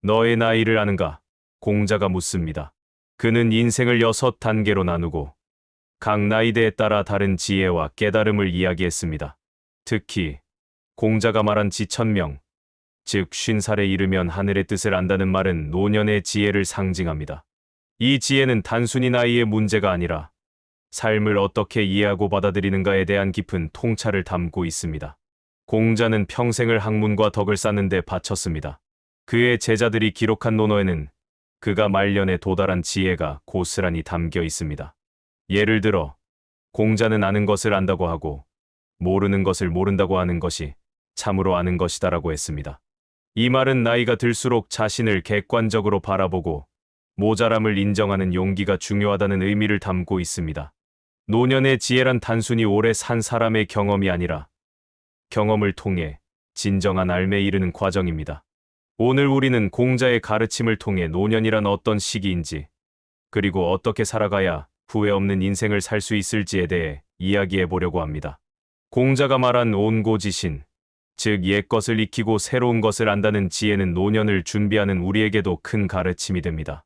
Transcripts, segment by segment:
너의 나이를 아는가? 공자가 묻습니다. 그는 인생을 6단계로 나누고 각 나이대에 따라 다른 지혜와 깨달음을 이야기했습니다. 특히 공자가 말한 지천명, 즉 50살에 이르면 하늘의 뜻을 안다는 말은 노년의 지혜를 상징합니다. 이 지혜는 단순히 나이의 문제가 아니라 삶을 어떻게 이해하고 받아들이는가에 대한 깊은 통찰을 담고 있습니다. 공자는 평생을 학문과 덕을 쌓는 데 바쳤습니다. 그의 제자들이 기록한 논어에는 그가 말년에 도달한 지혜가 고스란히 담겨 있습니다. 예를 들어 공자는 아는 것을 안다고 하고 모르는 것을 모른다고 하는 것이 참으로 아는 것이다라고 했습니다. 이 말은 나이가 들수록 자신을 객관적으로 바라보고 모자람을 인정하는 용기가 중요하다는 의미를 담고 있습니다. 노년의 지혜란 단순히 오래 산 사람의 경험이 아니라 경험을 통해 진정한 삶에 이르는 과정입니다. 오늘 우리는 공자의 가르침을 통해 노년이란 어떤 시기인지, 그리고 어떻게 살아가야 후회 없는 인생을 살 수 있을지에 대해 이야기해 보려고 합니다. 공자가 말한 온고지신, 즉 옛것을 익히고 새로운 것을 안다는 지혜는 노년을 준비하는 우리에게도 큰 가르침이 됩니다.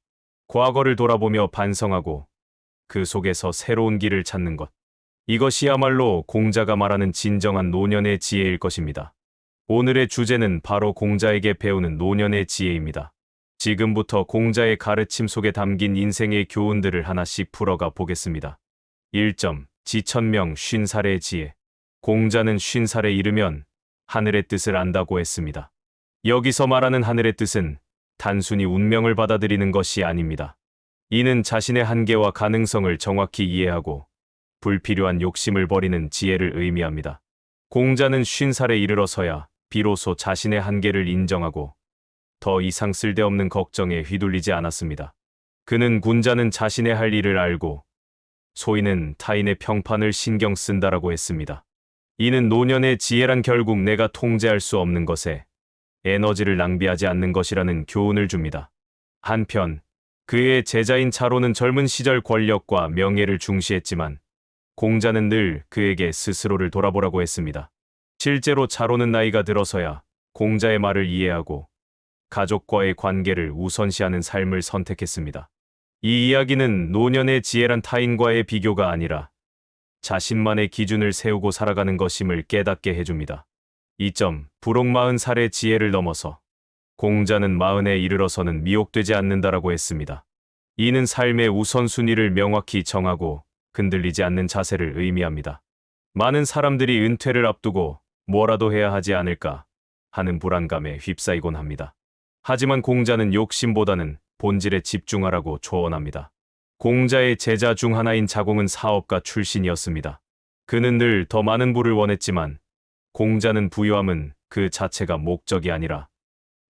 과거를 돌아보며 반성하고 그 속에서 새로운 길을 찾는 것. 이것이야말로 공자가 말하는 진정한 노년의 지혜일 것입니다. 오늘의 주제는 바로 공자에게 배우는 노년의 지혜입니다. 지금부터 공자의 가르침 속에 담긴 인생의 교훈들을 하나씩 풀어가 보겠습니다. 1점. 지천명 50살의 지혜. 공자는 50살에 이르면 하늘의 뜻을 안다고 했습니다. 여기서 말하는 하늘의 뜻은 단순히 운명을 받아들이는 것이 아닙니다. 이는 자신의 한계와 가능성을 정확히 이해하고 불필요한 욕심을 버리는 지혜를 의미합니다. 공자는 50살에 이르러서야 비로소 자신의 한계를 인정하고 더 이상 쓸데없는 걱정에 휘둘리지 않았습니다. 그는 군자는 자신의 할 일을 알고 소인은 타인의 평판을 신경 쓴다라고 했습니다. 이는 노년의 지혜란 결국 내가 통제할 수 없는 것에 에너지를 낭비하지 않는 것이라는 교훈을 줍니다. 한편 그의 제자인 차로는 젊은 시절 권력과 명예를 중시했지만 공자는 늘 그에게 스스로를 돌아보라고 했습니다. 실제로 차로는 나이가 들어서야 공자의 말을 이해하고 가족과의 관계를 우선시하는 삶을 선택했습니다. 이 이야기는 노년의 지혜란 타인과의 비교가 아니라 자신만의 기준을 세우고 살아가는 것임을 깨닫게 해줍니다. 2점. 부록 40살의 지혜를 넘어서 공자는 40에 이르러서는 미혹되지 않는다라고 했습니다. 이는 삶의 우선순위를 명확히 정하고 흔들리지 않는 자세를 의미합니다. 많은 사람들이 은퇴를 앞두고 뭐라도 해야 하지 않을까 하는 불안감에 휩싸이곤 합니다. 하지만 공자는 욕심보다는 본질에 집중하라고 조언합니다. 공자의 제자 중 하나인 자공은 사업가 출신이었습니다. 그는 늘 더 많은 부를 원했지만 공자는 부유함은 그 자체가 목적이 아니라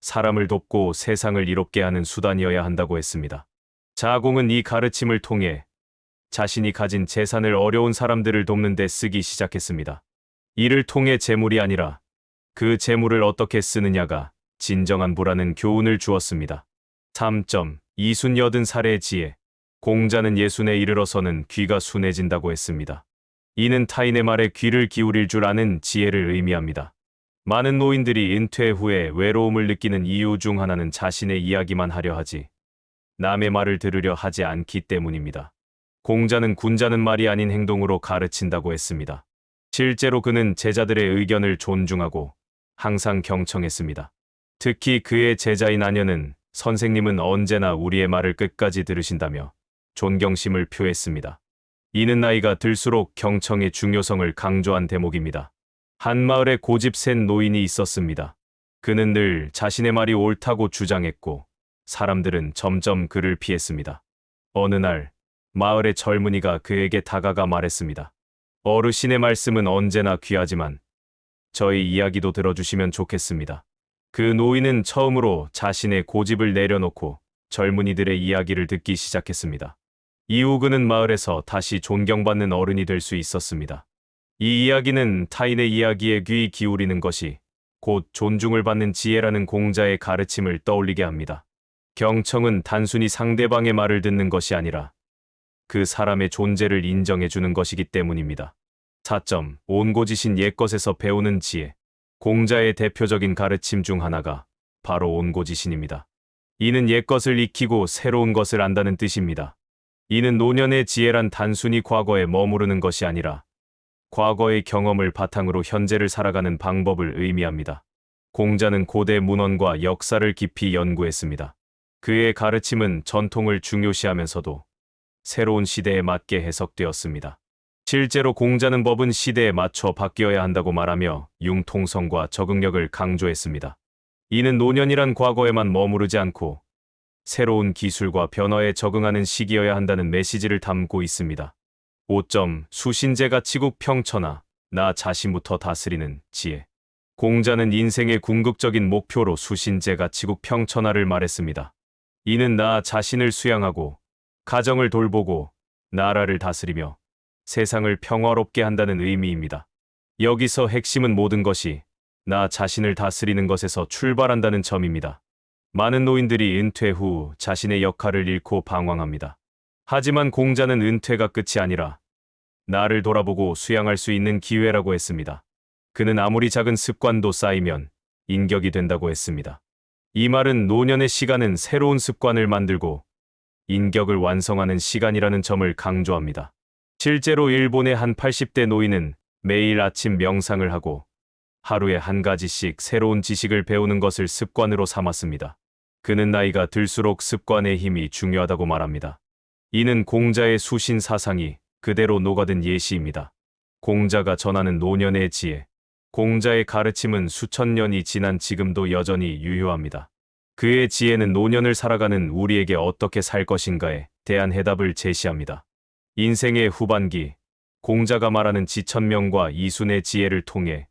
사람을 돕고 세상을 이롭게 하는 수단이어야 한다고 했습니다. 자공은 이 가르침을 통해 자신이 가진 재산을 어려운 사람들을 돕는 데 쓰기 시작했습니다. 이를 통해 재물이 아니라 그 재물을 어떻게 쓰느냐가 진정한 부라는 교훈을 주었습니다. 3점. 이순 80살의 지혜. 공자는 60에 이르러서는 귀가 순해진다고 했습니다. 이는 타인의 말에 귀를 기울일 줄 아는 지혜를 의미합니다. 많은 노인들이 은퇴 후에 외로움을 느끼는 이유 중 하나는 자신의 이야기만 하려 하지 남의 말을 들으려 하지 않기 때문입니다. 공자는 군자는 말이 아닌 행동으로 가르친다고 했습니다. 실제로 그는 제자들의 의견을 존중하고 항상 경청했습니다. 특히 그의 제자인 안여는 선생님은 언제나 우리의 말을 끝까지 들으신다며 존경심을 표했습니다. 이는 나이가 들수록 경청의 중요성을 강조한 대목입니다. 한 마을에 고집 센 노인이 있었습니다. 그는 늘 자신의 말이 옳다고 주장했고 사람들은 점점 그를 피했습니다. 어느 날 마을의 젊은이가 그에게 다가가 말했습니다. 어르신의 말씀은 언제나 귀하지만 저희 이야기도 들어주시면 좋겠습니다. 그 노인은 처음으로 자신의 고집을 내려놓고 젊은이들의 이야기를 듣기 시작했습니다. 이후 그는 마을에서 다시 존경받는 어른이 될 수 있었습니다. 이 이야기는 타인의 이야기에 귀 기울이는 것이 곧 존중을 받는 지혜라는 공자의 가르침을 떠올리게 합니다. 경청은 단순히 상대방의 말을 듣는 것이 아니라 그 사람의 존재를 인정해주는 것이기 때문입니다. 4점. 온고지신 옛것에서 배우는 지혜. 공자의 대표적인 가르침 중 하나가 바로 온고지신입니다. 이는 옛것을 익히고 새로운 것을 안다는 뜻입니다. 이는 노년의 지혜란 단순히 과거에 머무르는 것이 아니라 과거의 경험을 바탕으로 현재를 살아가는 방법을 의미합니다. 공자는 고대 문헌과 역사를 깊이 연구했습니다. 그의 가르침은 전통을 중요시하면서도 새로운 시대에 맞게 해석되었습니다. 실제로 공자는 법은 시대에 맞춰 바뀌어야 한다고 말하며 융통성과 적응력을 강조했습니다. 이는 노년이란 과거에만 머무르지 않고 새로운 기술과 변화에 적응하는 시기여야 한다는 메시지를 담고 있습니다. 5점. 수신제가 치국 평천하, 나 자신부터 다스리는 지혜. 공자는 인생의 궁극적인 목표로 수신제가 치국 평천하를 말했습니다. 이는 나 자신을 수양하고 가정을 돌보고 나라를 다스리며 세상을 평화롭게 한다는 의미입니다. 여기서 핵심은 모든 것이 나 자신을 다스리는 것에서 출발한다는 점입니다. 많은 노인들이 은퇴 후 자신의 역할을 잃고 방황합니다. 하지만 공자는 은퇴가 끝이 아니라 나를 돌아보고 수양할 수 있는 기회라고 했습니다. 그는 아무리 작은 습관도 쌓이면 인격이 된다고 했습니다. 이 말은 노년의 시간은 새로운 습관을 만들고 인격을 완성하는 시간이라는 점을 강조합니다. 실제로 일본의 한 80대 노인은 매일 아침 명상을 하고 하루에 한 가지씩 새로운 지식을 배우는 것을 습관으로 삼았습니다. 그는 나이가 들수록 습관의 힘이 중요하다고 말합니다. 이는 공자의 수신 사상이 그대로 녹아든 예시입니다. 공자가 전하는 노년의 지혜. 공자의 가르침은 수천 년이 지난 지금도 여전히 유효합니다. 그의 지혜는 노년을 살아가는 우리에게 어떻게 살 것인가에 대한 해답을 제시합니다. 인생의 후반기, 공자가 말하는 지천명과 이순의 지혜를 통해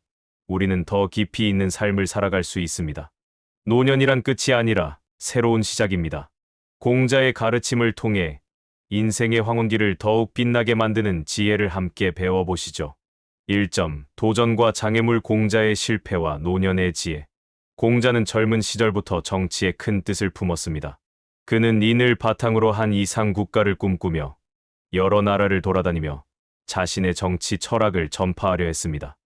우리는 더 깊이 있는 삶을 살아갈 수 있습니다. 노년이란 끝이 아니라 새로운 시작입니다. 공자의 가르침을 통해 인생의 황혼기를 더욱 빛나게 만드는 지혜를 함께 배워보시죠. 1점. 도전과 장애물. 공자의 실패와 노년의 지혜. 공자는 젊은 시절부터 정치에 큰 뜻을 품었습니다. 그는 인을 바탕으로 한 이상 국가를 꿈꾸며 여러 나라를 돌아다니며 자신의 정치 철학을 전파하려 했습니다.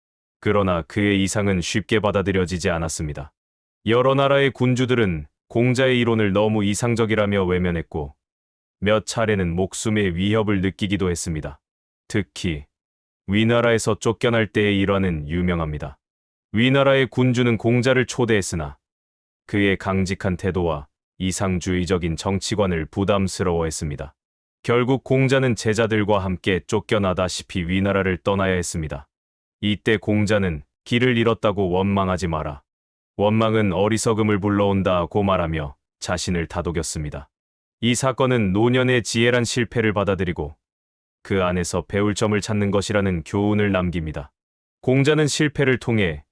그러나 그의 이상은 쉽게 받아들여지지 않았습니다. 여러 나라의 군주들은 공자의 이론을 너무 이상적이라며 외면했고 몇 차례는 목숨의 위협을 느끼기도 했습니다. 특히 위나라에서 쫓겨날 때의 일화는 유명합니다. 위나라의 군주는 공자를 초대했으나 그의 강직한 태도와 이상주의적인 정치관을 부담스러워했습니다. 결국 공자는 제자들과 함께 쫓겨나다시피 위나라를 떠나야 했습니다. 이때 공자는 길을 잃었다고 원망하지 마라. 원망은 어리석음을 불러온다고 말하며 자신을 다독였습니다. 이 사건은 노년의 지혜란 실패를 받아들이고 그 안에서 배울 점을 찾는 것이라는 교훈을 남깁니다. 공자는 실패를 통해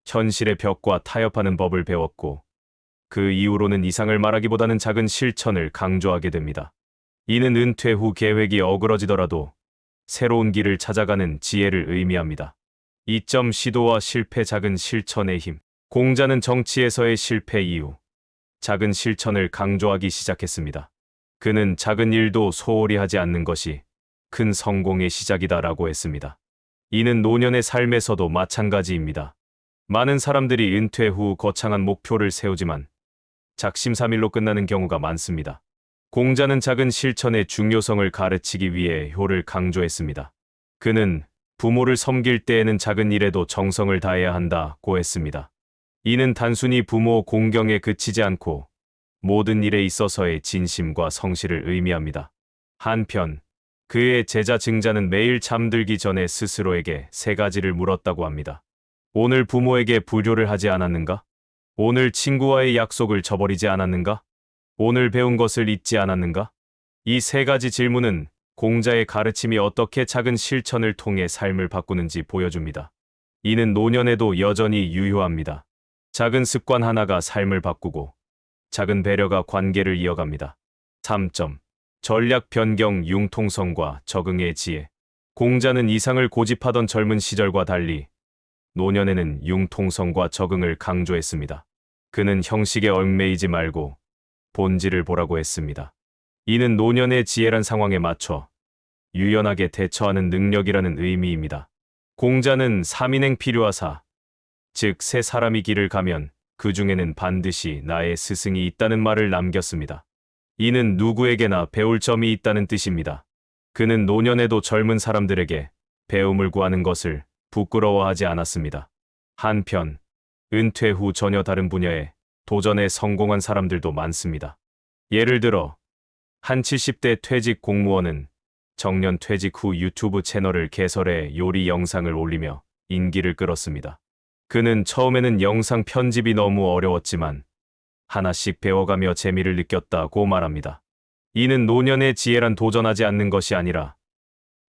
현실의 벽과 타협하는 법을 배웠고 그 이후로는 이상을 말하기보다는 작은 실천을 강조하게 됩니다. 이는 은퇴 후 계획이 어그러지더라도 새로운 길을 찾아가는 지혜를 의미합니다. 2점. 시도와 실패. 작은 실천의 힘. 공자는 정치에서의 실패 이후 작은 실천을 강조하기 시작했습니다. 그는 작은 일도 소홀히 하지 않는 것이 큰 성공의 시작이다라고 했습니다. 이는 노년의 삶에서도 마찬가지입니다. 많은 사람들이 은퇴 후 거창한 목표를 세우지만 작심삼일로 끝나는 경우가 많습니다. 공자는 작은 실천의 중요성을 가르치기 위해 효를 강조했습니다. 그는 부모를 섬길 때에는 작은 일에도 정성을 다해야 한다고 했습니다. 이는 단순히 부모 공경에 그치지 않고 모든 일에 있어서의 진심과 성실을 의미합니다. 한편 그의 제자 증자는 매일 잠들기 전에 스스로에게 3가지를 물었다고 합니다. 오늘 부모에게 불효를 하지 않았는가? 오늘 친구와의 약속을 저버리지 않았는가? 오늘 배운 것을 잊지 않았는가? 이 3가지 질문은 공자의 가르침이 어떻게 작은 실천을 통해 삶을 바꾸는지 보여줍니다. 이는 노년에도 여전히 유효합니다. 작은 습관 하나가 삶을 바꾸고 작은 배려가 관계를 이어갑니다. 3점. 전략 변경. 융통성과 적응의 지혜. 공자는 이상을 고집하던 젊은 시절과 달리 노년에는 융통성과 적응을 강조했습니다. 그는 형식에 얽매이지 말고 본질을 보라고 했습니다. 이는 노년의 지혜란 상황에 맞춰 유연하게 대처하는 능력이라는 의미입니다. 공자는 3인행 필요하사, 즉 세 사람이 길을 가면 그 중에는 반드시 나의 스승이 있다는 말을 남겼습니다. 이는 누구에게나 배울 점이 있다는 뜻입니다. 그는 노년에도 젊은 사람들에게 배움을 구하는 것을 부끄러워하지 않았습니다. 한편, 은퇴 후 전혀 다른 분야에 도전에 성공한 사람들도 많습니다. 예를 들어, 한 70대 퇴직 공무원은 정년 퇴직 후 유튜브 채널을 개설해 요리 영상을 올리며 인기를 끌었습니다. 그는 처음에는 영상 편집이 너무 어려웠지만 하나씩 배워가며 재미를 느꼈다고 말합니다. 이는 노년의 지혜란 도전하지 않는 것이 아니라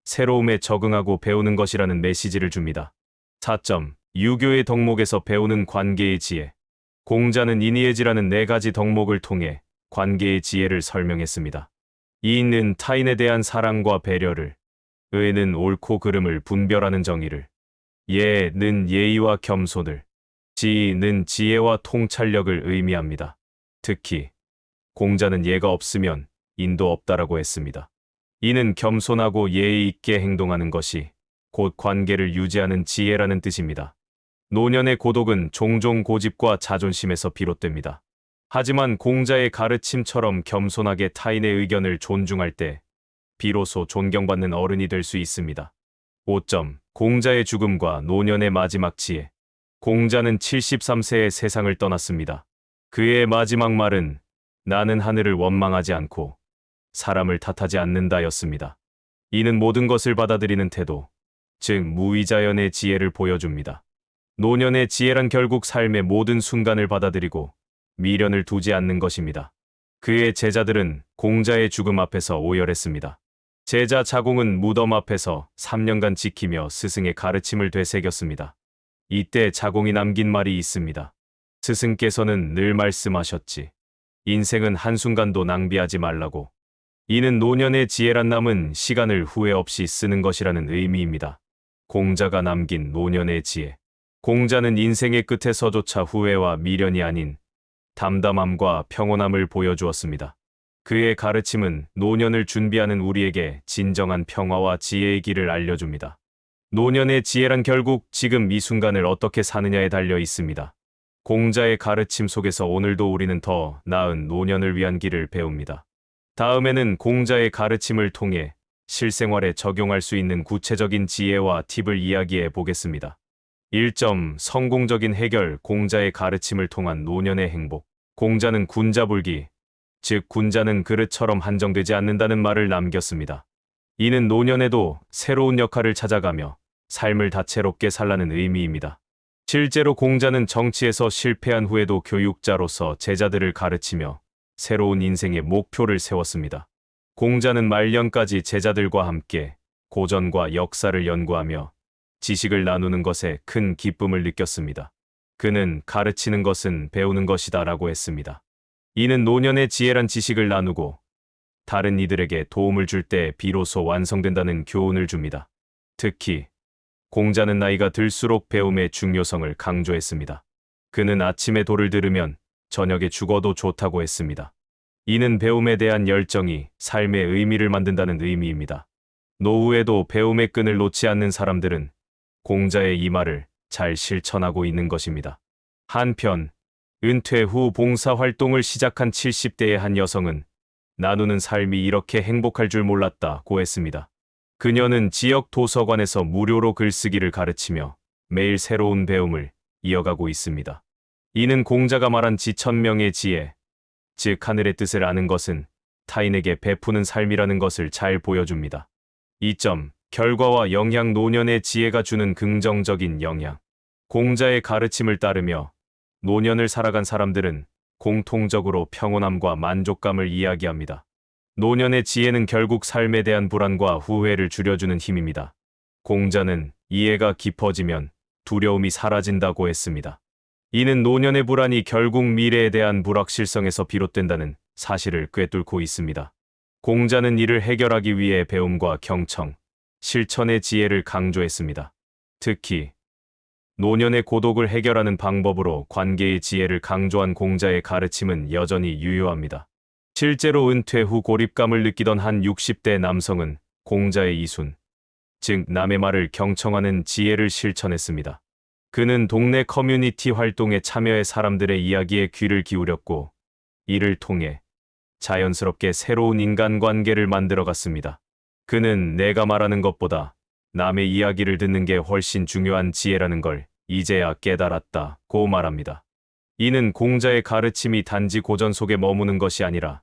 새로움에 적응하고 배우는 것이라는 메시지를 줍니다. 4점. 유교의 덕목에서 배우는 관계의 지혜. 공자는 이니에지라는 4가지 덕목을 통해 관계의 지혜를 설명했습니다. 이는 타인에 대한 사랑과 배려를, 의는 옳고 그름을 분별하는 정의를, 예는 예의와 겸손을, 지는 지혜와 통찰력을 의미합니다. 특히 공자는 예가 없으면 인도 없다라고 했습니다. 이는 겸손하고 예의 있게 행동하는 것이 곧 관계를 유지하는 지혜라는 뜻입니다. 노년의 고독은 종종 고집과 자존심에서 비롯됩니다. 하지만 공자의 가르침처럼 겸손하게 타인의 의견을 존중할 때 비로소 존경받는 어른이 될 수 있습니다. 5점. 공자의 죽음과 노년의 마지막 지혜. 공자는 73세에 세상을 떠났습니다. 그의 마지막 말은 나는 하늘을 원망하지 않고 사람을 탓하지 않는다였습니다. 이는 모든 것을 받아들이는 태도, 즉 무의자연의 지혜를 보여줍니다. 노년의 지혜란 결국 삶의 모든 순간을 받아들이고 미련을 두지 않는 것입니다. 그의 제자들은 공자의 죽음 앞에서 오열했습니다. 제자 자공은 무덤 앞에서 3년간 지키며 스승의 가르침을 되새겼습니다. 이때 자공이 남긴 말이 있습니다. 스승께서는 늘 말씀하셨지. 인생은 한순간도 낭비하지 말라고. 이는 노년의 지혜란 남은 시간을 후회 없이 쓰는 것이라는 의미입니다. 공자가 남긴 노년의 지혜. 공자는 인생의 끝에서조차 후회와 미련이 아닌 담담함과 평온함을 보여주었습니다. 그의 가르침은 노년을 준비하는 우리에게 진정한 평화와 지혜의 길을 알려줍니다. 노년의 지혜란 결국 지금 이 순간을 어떻게 사느냐에 달려 있습니다. 공자의 가르침 속에서 오늘도 우리는 더 나은 노년을 위한 길을 배웁니다. 다음에는 공자의 가르침을 통해 실생활에 적용할 수 있는 구체적인 지혜와 팁을 이야기해 보겠습니다. 1점. 성공적인 해결. 공자의 가르침을 통한 노년의 행복. 공자는 군자불기, 즉 군자는 그릇처럼 한정되지 않는다는 말을 남겼습니다. 이는 노년에도 새로운 역할을 찾아가며 삶을 다채롭게 살라는 의미입니다. 실제로 공자는 정치에서 실패한 후에도 교육자로서 제자들을 가르치며 새로운 인생의 목표를 세웠습니다. 공자는 말년까지 제자들과 함께 고전과 역사를 연구하며 지식을 나누는 것에 큰 기쁨을 느꼈습니다. 그는 가르치는 것은 배우는 것이다 라고 했습니다. 이는 노년의 지혜란 지식을 나누고 다른 이들에게 도움을 줄 때 비로소 완성된다는 교훈을 줍니다. 특히 공자는 나이가 들수록 배움의 중요성을 강조했습니다. 그는 아침에 도를 들으면 저녁에 죽어도 좋다고 했습니다. 이는 배움에 대한 열정이 삶의 의미를 만든다는 의미입니다. 노후에도 배움의 끈을 놓지 않는 사람들은 공자의 이 말을 잘 실천하고 있는 것입니다. 한편 은퇴 후 봉사활동을 시작한 70대의 한 여성은 나누는 삶이 이렇게 행복할 줄 몰랐다고 했습니다. 그녀는 지역 도서관에서 무료로 글쓰기를 가르치며 매일 새로운 배움을 이어가고 있습니다. 이는 공자가 말한 지천명의 지혜, 즉 하늘의 뜻을 아는 것은 타인에게 베푸는 삶이라는 것을 잘 보여줍니다. 2점. 결과와 영향. 노년의 지혜가 주는 긍정적인 영향. 공자의 가르침을 따르며 노년을 살아간 사람들은 공통적으로 평온함과 만족감을 이야기합니다. 노년의 지혜는 결국 삶에 대한 불안과 후회를 줄여주는 힘입니다. 공자는 이해가 깊어지면 두려움이 사라진다고 했습니다. 이는 노년의 불안이 결국 미래에 대한 불확실성에서 비롯된다는 사실을 꿰뚫고 있습니다. 공자는 이를 해결하기 위해 배움과 경청, 실천의 지혜를 강조했습니다. 특히 노년의 고독을 해결하는 방법으로 관계의 지혜를 강조한 공자의 가르침은 여전히 유효합니다. 실제로 은퇴 후 고립감을 느끼던 한 60대 남성은 공자의 이순, 즉 남의 말을 경청하는 지혜를 실천했습니다. 그는 동네 커뮤니티 활동에 참여해 사람들의 이야기에 귀를 기울였고, 이를 통해 자연스럽게 새로운 인간관계를 만들어갔습니다. 그는 내가 말하는 것보다 남의 이야기를 듣는 게 훨씬 중요한 지혜라는 걸 이제야 깨달았다고 말합니다. 이는 공자의 가르침이 단지 고전 속에 머무는 것이 아니라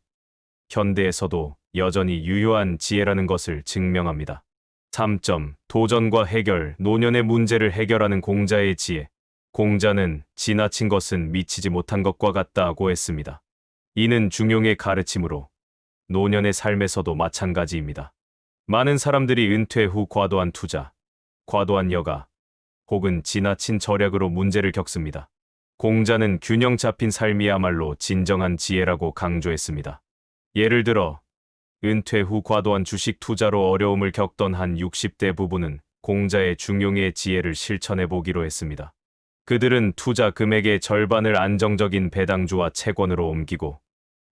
현대에서도 여전히 유효한 지혜라는 것을 증명합니다. 3점. 도전과 해결, 노년의 문제를 해결하는 공자의 지혜. 공자는 지나친 것은 미치지 못한 것과 같다고 했습니다. 이는 중용의 가르침으로 노년의 삶에서도 마찬가지입니다. 많은 사람들이 은퇴 후 과도한 투자, 과도한 여가, 혹은 지나친 절약으로 문제를 겪습니다. 공자는 균형 잡힌 삶이야말로 진정한 지혜라고 강조했습니다. 예를 들어 은퇴 후 과도한 주식 투자로 어려움을 겪던 한 60대 부부는 공자의 중용의 지혜를 실천해 보기로 했습니다. 그들은 투자 금액의 절반을 안정적인 배당주와 채권으로 옮기고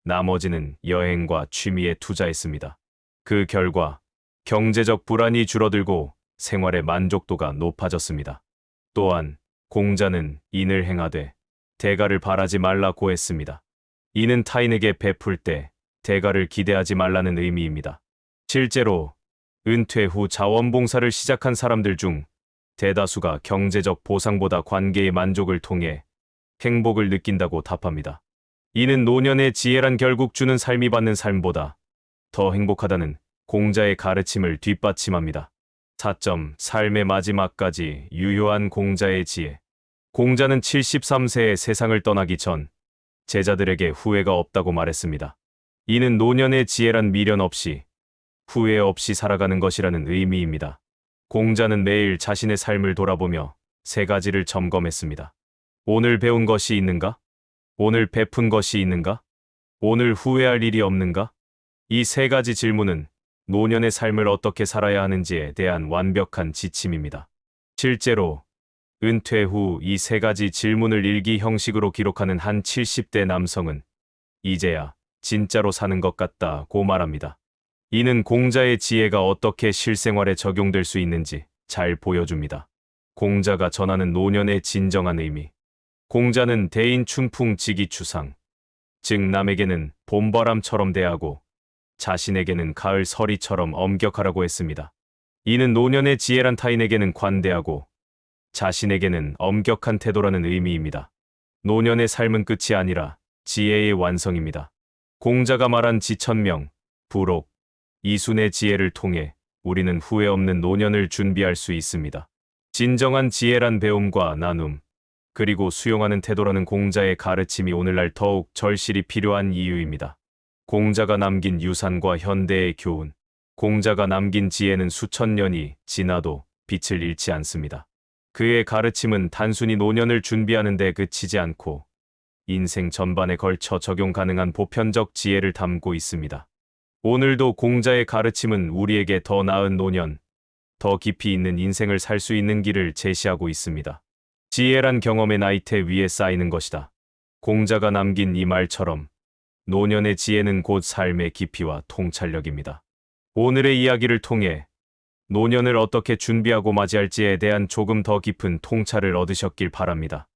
나머지는 여행과 취미에 투자했습니다. 그 결과 경제적 불안이 줄어들고 생활의 만족도가 높아졌습니다. 또한 공자는 인을 행하되 대가를 바라지 말라고 했습니다. 이는 타인에게 베풀 때 대가를 기대하지 말라는 의미입니다. 실제로 은퇴 후 자원봉사를 시작한 사람들 중 대다수가 경제적 보상보다 관계의 만족을 통해 행복을 느낀다고 답합니다. 이는 노년의 지혜란 결국 주는 삶이 받는 삶보다 더 행복하다는 공자의 가르침을 뒷받침합니다. 4점. 삶의 마지막까지 유효한 공자의 지혜. 공자는 73세에 세상을 떠나기 전 제자들에게 후회가 없다고 말했습니다. 이는 노년의 지혜란 미련 없이 후회 없이 살아가는 것이라는 의미입니다. 공자는 매일 자신의 삶을 돌아보며 세 가지를 점검했습니다. 오늘 배운 것이 있는가? 오늘 베푼 것이 있는가? 오늘 후회할 일이 없는가? 이 세 가지 질문은 노년의 삶을 어떻게 살아야 하는지에 대한 완벽한 지침입니다. 실제로 은퇴 후 이 세 가지 질문을 일기 형식으로 기록하는 한 70대 남성은 이제야 진짜로 사는 것 같다고 말합니다. 이는 공자의 지혜가 어떻게 실생활에 적용될 수 있는지 잘 보여줍니다. 공자가 전하는 노년의 진정한 의미. 공자는 대인 춘풍 지기추상, 즉 남에게는 봄바람처럼 대하고 자신에게는 가을 서리처럼 엄격하라고 했습니다. 이는 노년의 지혜란 타인에게는 관대하고 자신에게는 엄격한 태도라는 의미입니다. 노년의 삶은 끝이 아니라 지혜의 완성입니다. 공자가 말한 지천명, 부록, 이순의 지혜를 통해 우리는 후회 없는 노년을 준비할 수 있습니다. 진정한 지혜란 배움과 나눔, 그리고 수용하는 태도라는 공자의 가르침이 오늘날 더욱 절실히 필요한 이유입니다. 공자가 남긴 유산과 현대의 교훈. 공자가 남긴 지혜는 수천 년이 지나도 빛을 잃지 않습니다. 그의 가르침은 단순히 노년을 준비하는 데 그치지 않고 인생 전반에 걸쳐 적용 가능한 보편적 지혜를 담고 있습니다. 오늘도 공자의 가르침은 우리에게 더 나은 노년, 더 깊이 있는 인생을 살 수 있는 길을 제시하고 있습니다. 지혜란 경험의 나이테 위에 쌓이는 것이다. 공자가 남긴 이 말처럼 노년의 지혜는 곧 삶의 깊이와 통찰력입니다. 오늘의 이야기를 통해 노년을 어떻게 준비하고 맞이할지에 대한 조금 더 깊은 통찰을 얻으셨길 바랍니다.